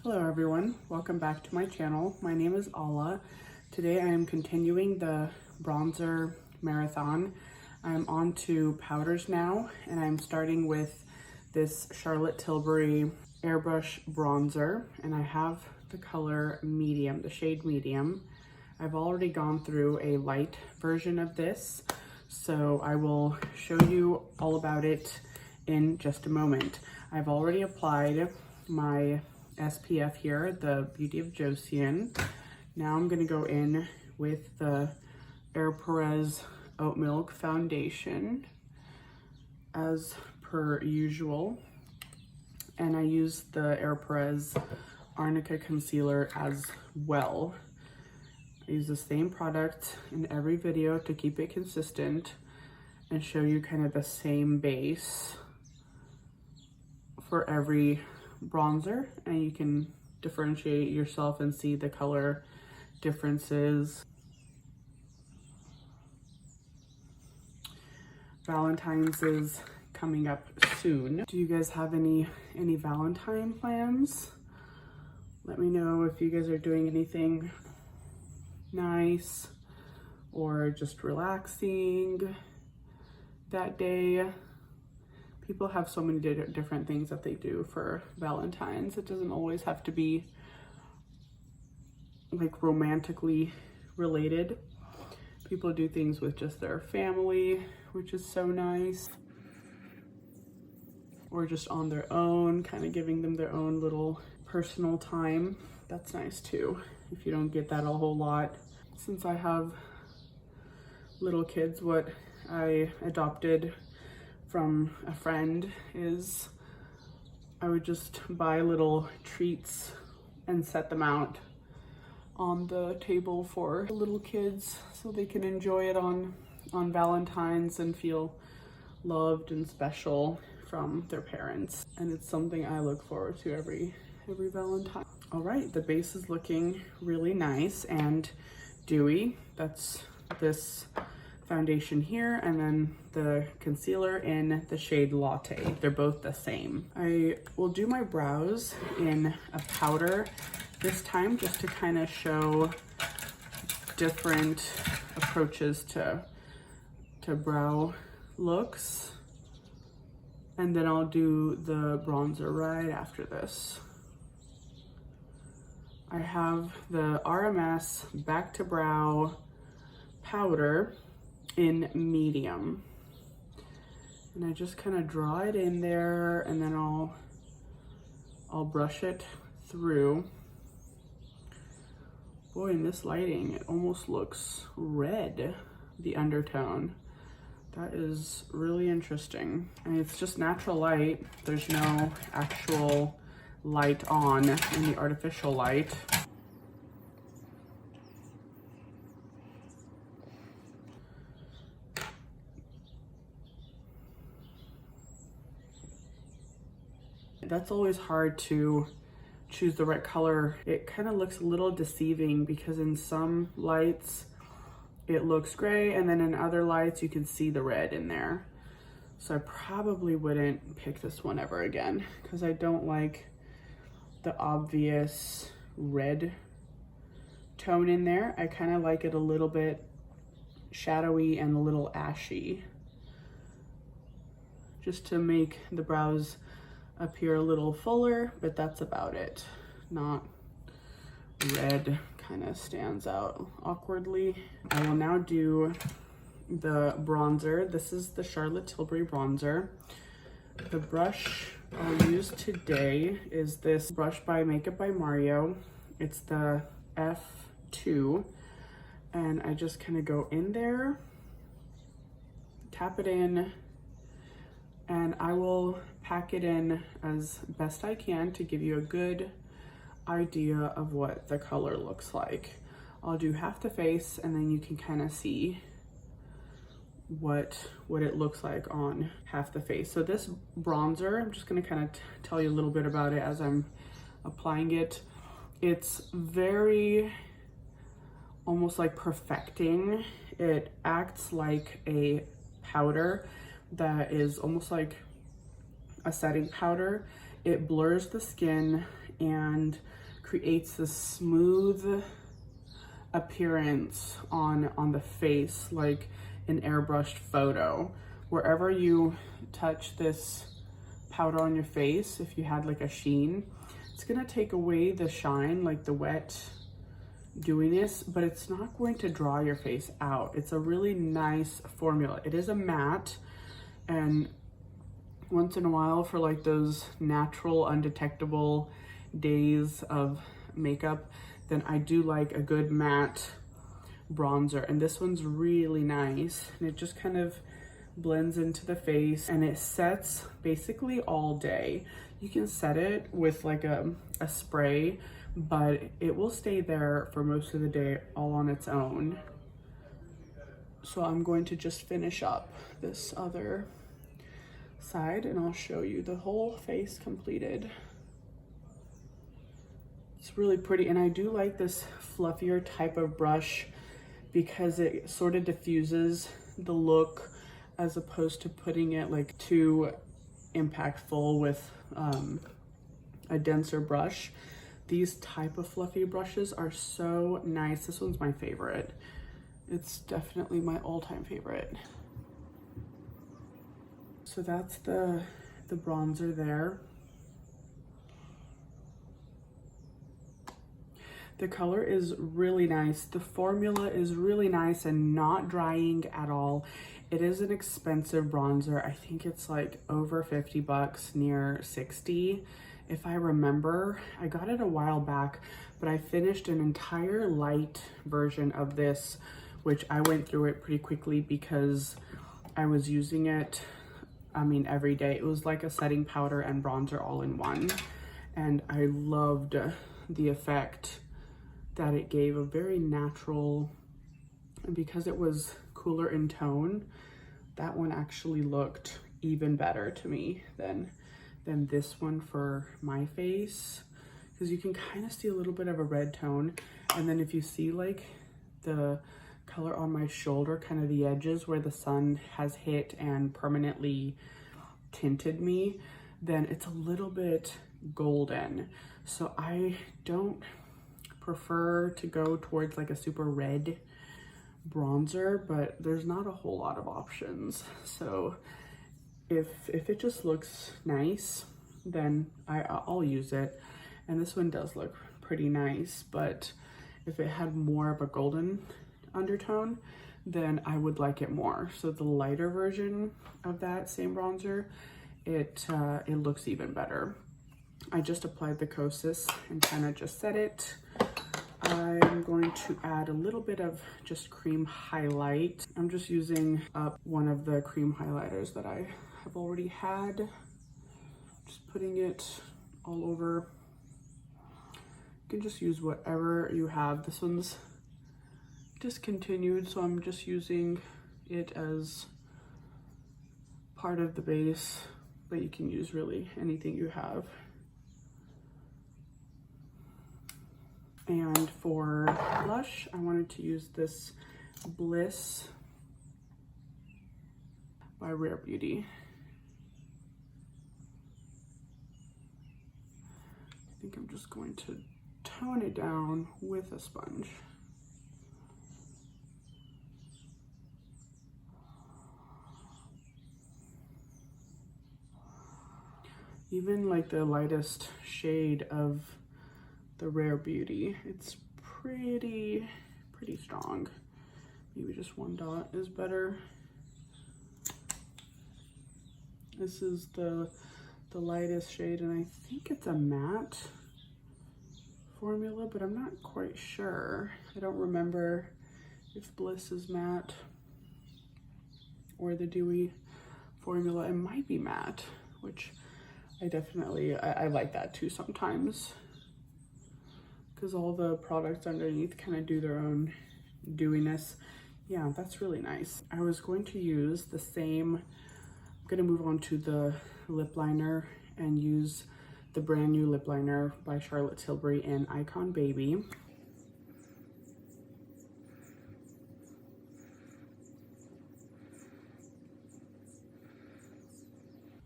Hello everyone, welcome back to my channel. My name is Ala. Today I am continuing the bronzer marathon. I'm on to powders now, and I'm starting with this Charlotte Tilbury Airbrush bronzer, and I have the color medium, the shade medium. I've already gone through a light version of this, so I will show you all about it in just a moment. I've already applied my SPF here, the Beauty of Joseon. Now I'm gonna go in with the Perez Oatmilk foundation as per usual. And I use the Perez Arnica concealer as well. I use the same product in every video to keep it consistent and show you kind of the same base for every bronzer, and you can differentiate yourself and see the color differences. Valentine's is coming up soon. Do you guys have any Valentine plans? Let me know if you guys are doing anything nice or just relaxing that day. People have so many different things that they do for Valentine's. It doesn't always have to be like romantically related. People do things with just their family, which is so nice. Or just on their own, kind of giving them their own little personal time. That's nice too, if you don't get that a whole lot. Since I have little kids, what I adopted from a friend is I would just buy little treats and set them out on the table for little kids so they can enjoy it on Valentine's and feel loved and special from their parents. And it's something I look forward to every Valentine. All right, the base is looking really nice and dewy. That's this foundation here, and then the concealer in the shade Latte. They're both the same. I will do my brows in a powder this time, just to kind of show different approaches to brow looks. And then I'll do the bronzer right after this. I have the RMS Back to Brow powder in medium, and I just kind of draw it in there, and then I'll brush it through. Boy, in this lighting it almost looks red, the undertone. That is really interesting, and it's just natural light. There's no actual light on in the artificial light. That's always hard to choose the right color. It kind of looks a little deceiving because in some lights it looks gray, and then in other lights you can see the red in there. So I probably wouldn't pick this one ever again because I don't like the obvious red tone in there. I kind of like it a little bit shadowy and a little ashy, just to make the brows appear a little fuller, but that's about it. Not red kind of stands out awkwardly. I will now do the bronzer. This is the Charlotte Tilbury bronzer. The brush I'll use today is this brush by Makeup by Mario. It's the F2, and I just kind of go in there, tap it in, and I will pack it in as best I can to give you a good idea of what the color looks like. I'll do half the face, and then you can kind of see what it looks like on half the face. So this bronzer, I'm just going to kind of tell you a little bit about it as I'm applying it. It's very almost like perfecting. It acts like a powder that is almost like a setting powder. It blurs the skin and creates this smooth appearance on the face, like an airbrushed photo. Wherever you touch this powder on your face, if you had like a sheen, it's gonna take away the shine, like the wet dewiness, but it's not going to draw your face out. It's a really nice formula. It is a matte, and once in a while, for like those natural undetectable days of makeup, then I do like a good matte bronzer, and this one's really nice, and it just kind of blends into the face, and it sets basically all day. You can set it with like a spray, but it will stay there for most of the day all on its own. So I'm going to just finish up this other side, and I'll show you the whole face completed. It's really pretty, and I do like this fluffier type of brush because it sort of diffuses the look as opposed to putting it like too impactful with a denser brush. These type of fluffy brushes are so nice. This one's my favorite. It's definitely my all-time favorite. So that's the bronzer there. The color is really nice. The formula is really nice and not drying at all. It is an expensive bronzer. I think it's like over 50 bucks, near 60. If I remember, I got it a while back, but I finished an entire light version of this, which I went through it pretty quickly because I was using it, I mean, every day. It was like a setting powder and bronzer all in one. And I loved the effect that it gave, a very natural, and because it was cooler in tone, that one actually looked even better to me than this one for my face, because you can kind of see a little bit of a red tone. And then if you see like the color on my shoulder, kind of the edges where the sun has hit and permanently tinted me, then it's a little bit golden. So I don't prefer to go towards like a super red bronzer, but there's not a whole lot of options. So if it just looks nice, then I'll use it. And this one does look pretty nice, but if it had more of a golden undertone, then I would like it more. So the lighter version of that same bronzer, it looks even better. I just applied the Kosas and kind of just set it. I'm going to add a little bit of just cream highlight. I'm just using up one of the cream highlighters that I have already had. Just putting it all over. You can just use whatever you have. This one's discontinued, so I'm just using it as part of the base, but you can use really anything you have. And for blush, I wanted to use this Bliss by Rare Beauty. I think I'm just going to tone it down with a sponge. Even like the lightest shade of the Rare Beauty, it's pretty strong. Maybe just one dot is better. This is the lightest shade, and I think it's a matte formula, but I'm not quite sure. I don't remember if Bliss is matte or the dewy formula. It might be matte, which I like that too sometimes, because all the products underneath kind of do their own dewiness. Yeah, that's really nice. I was going to use the same, I'm gonna move on to the lip liner and use the brand new lip liner by Charlotte Tilbury in Icon Baby.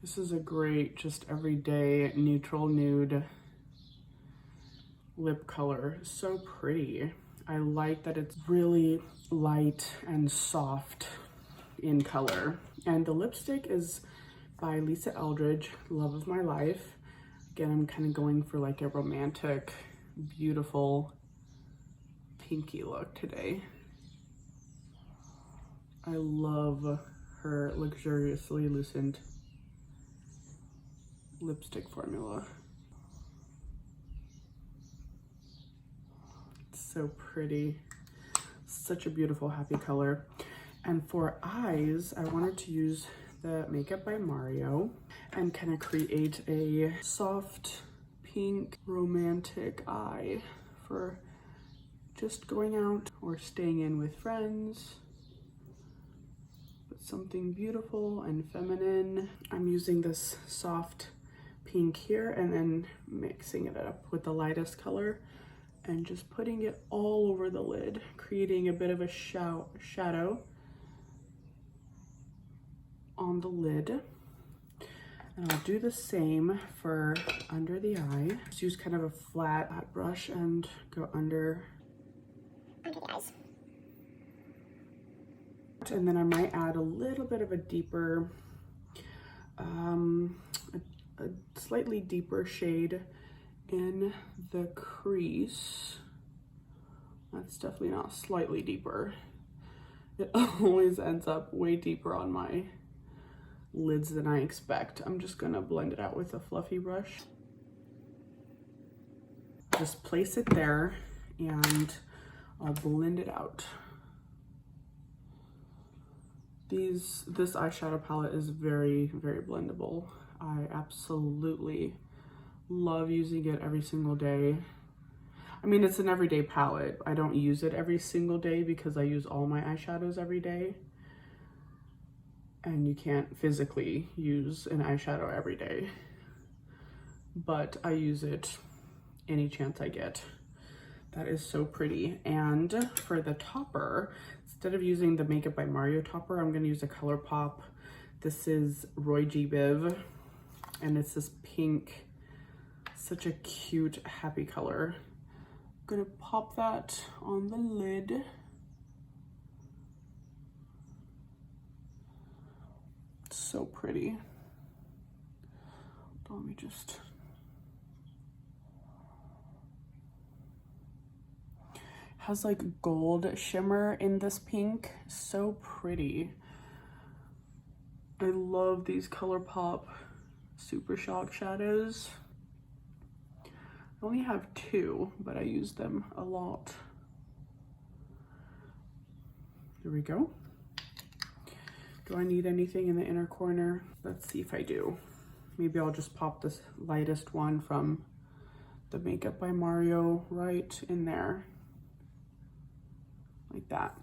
This is a great, just everyday neutral nude lip color. So pretty. I like that it's really light and soft in color. And the lipstick is by Eldridge, Love of My Life. Again, I'm kind of going for like a romantic, beautiful, pinky look today. I love her luxuriously lucent lipstick formula. It's so pretty. Such a beautiful, happy color. And for eyes, I wanted to use the Makeup by Mario and kind of create a soft pink romantic eye for just going out or staying in with friends. But something beautiful and feminine. I'm using this soft pink here and then mixing it up with the lightest color and just putting it all over the lid, creating a bit of a shadow on the lid. And I'll do the same for under the eye. Just use kind of a flat brush and go under the eyes. And then I might add a little bit of a deeper, a slightly deeper shade in the crease. That's definitely not slightly deeper. It always ends up way deeper on my lids than I expect. I'm just gonna blend it out with a fluffy brush. Just place it there and I'll blend it out. This eyeshadow palette is very, very blendable. I absolutely love using it every single day. I mean, it's an everyday palette. I don't use it every single day because I use all my eyeshadows every day. And you can't physically use an eyeshadow every day. But I use it any chance I get. That is so pretty. And for the topper, instead of using the Makeup by Mario topper, I'm gonna use a Colourpop. This is ROY G BIV, and it's this pink, such a cute, happy color. I'm gonna pop that on the lid. It's so pretty. Let me just... has like gold shimmer in this pink. So pretty. I love these Colourpop Super Shock shadows. I only have two, but I use them a lot. There we go. Do I need anything in the inner corner? Let's see if I do. Maybe I'll just pop this lightest one from the Makeup by Mario right in there. Like that.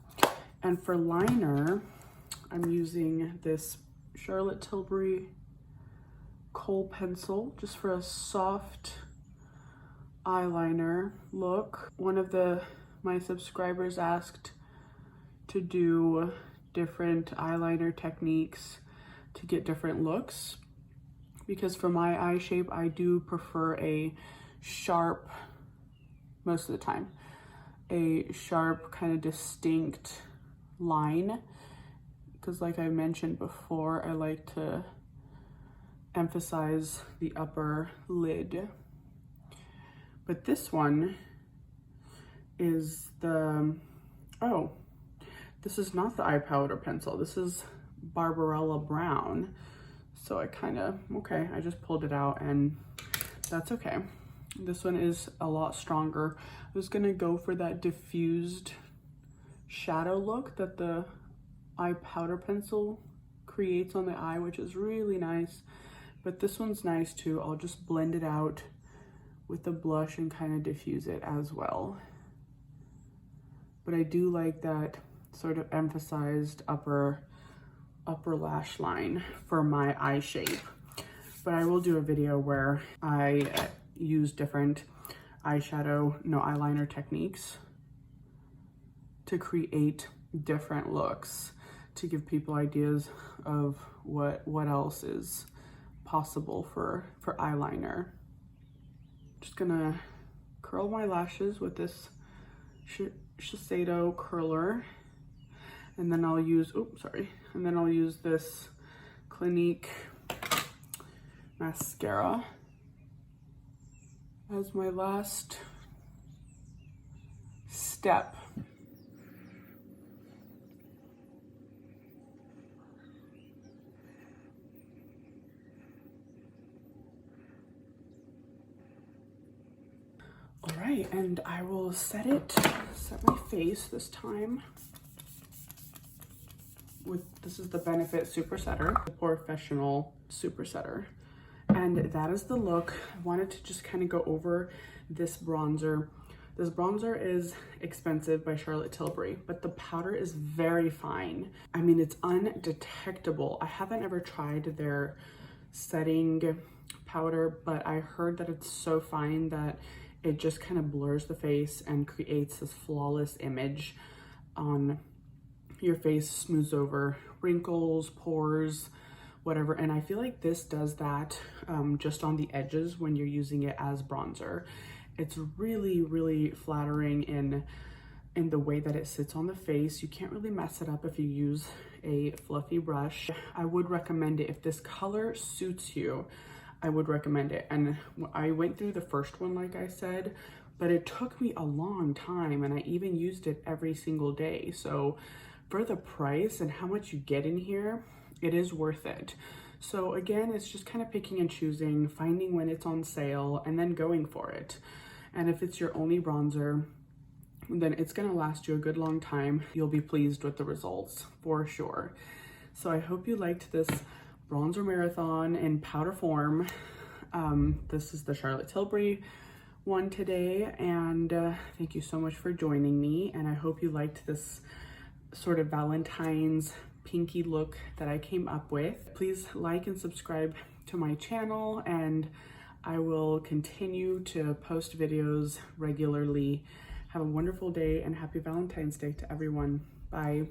And for liner, I'm using this Charlotte Tilbury kohl pencil just for a soft eyeliner look. One of my subscribers asked to do different eyeliner techniques to get different looks, because for my eye shape I do prefer a sharp, most of the time, a sharp kind of distinct line, because like I mentioned before, I like to emphasize the upper lid. But this one is this is not the eye powder pencil. This is Barbarella Brown. So I I just pulled it out and that's okay. This one is a lot stronger. I was gonna go for that diffused shadow look that the eye powder pencil creates on the eye, which is really nice. But this one's nice too. I'll just blend it out with the blush and kind of diffuse it as well. But I do like that sort of emphasized upper lash line for my eye shape. But I will do a video where I use different eyeliner techniques to create different looks, to give people ideas of what else is possible for eyeliner. Just gonna curl my lashes with this Shiseido curler. And then I'll use, and then I'll use this Clinique mascara as my last step. All right, and I will set my face this time with, this is the Benefit Super Setter, the Porefessional Super Setter. And that is the look. I wanted to just kind of go over this bronzer. This bronzer is expensive by Charlotte Tilbury, but the powder is very fine. I mean, it's undetectable. I haven't ever tried their setting powder, but I heard that it's so fine that it just kind of blurs the face and creates this flawless image on your face, smooths over wrinkles, pores, whatever. And I feel like this does that just on the edges when you're using it as bronzer. It's really, really flattering in the way that it sits on the face. You can't really mess it up if you use a fluffy brush. I would recommend it if this color suits you. I would recommend it. And I went through the first one, like I said, but it took me a long time, and I even used it every single day. So for the price and how much you get in here, it is worth it. So again, it's just kind of picking and choosing, finding when it's on sale, and then going for it. And if it's your only bronzer, then it's gonna last you a good long time. You'll be pleased with the results for sure. So I hope you liked this bronzer marathon in powder form. This is the Charlotte Tilbury one today, and thank you so much for joining me. And I hope you liked this sort of Valentine's pinky look that I came up with. Please like and subscribe to my channel, and I will continue to post videos regularly. Have a wonderful day and happy Valentine's Day to everyone. Bye.